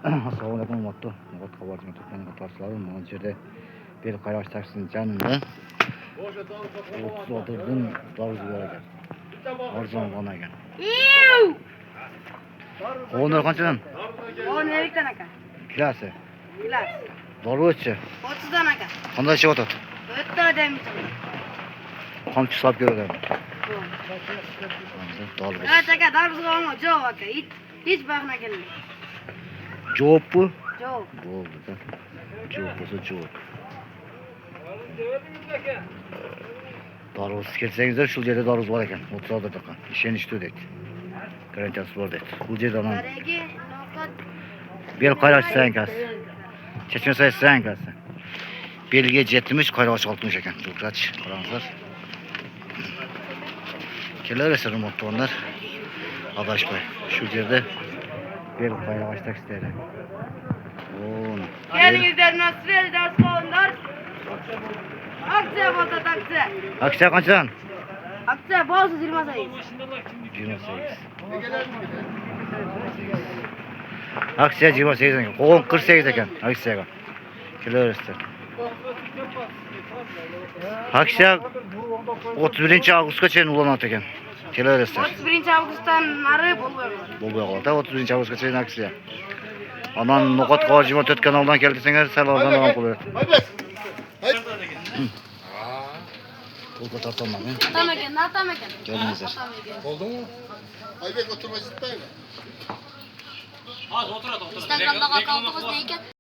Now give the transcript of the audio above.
Assalomualaikum Matto. Murat xabarchining to'plangan qatorchilari mana bu yerda bel qayroq taksining janida 36 dan davuz bor ekan. Arzon bo'lgan ekan. Qovunlar qanchadan? Qovun 50 dan aka. Kilosi. Kilos. Dorvochi. 30 dan aka. Qanday ish o'tadi? O'tda odam. Qamchi solib ko'radi. Dorvoch. Evet aka, darvuzga olma, javob aka. Hech baxna kelmaydi. Javobmi? Javob. Bo'ldi. Javob bo'lsa javob. Dorvoz kelsangizlar shu yerda dorvoz bor ekan. 36 daqiqa. Ishonishdi deydi. Garantiyasi bor deydi. Bu yerda ham Baragi noqot. bel qayroq sankasi. Chechmasa sankasi. Belga 70, qayroq 60 ekan. To'krach qaranglar. Kelaversa remontlar. Adashmay. Shu yerda bel qayroq taksiyada. Kelingizlar, nasıl ders qovunlar? Aksiya bo'lsa aksiya. Aksiya qanchadan? Aksiya bo'lsa 28. 28. Aksiya 28 ekan. Qovun 48 ekan aksiyaga. Kelaversa. Aksiya 31-avgustgacha ulanadi ekan. Kelaversa. 31-avgustdan nari bo'lmay qoldi. 31-avgustgacha aksiya. Anan noqot qojima to'rt kanaldan keldisangiz salomdan olib qo'yadi. Qo'lga tortolmang. Natamagan. Kelingizlar. Bo'ldimi? Aybek o'tirib o'tibdi. Hozir o'tiradi. Instagramda qatorimiz neyken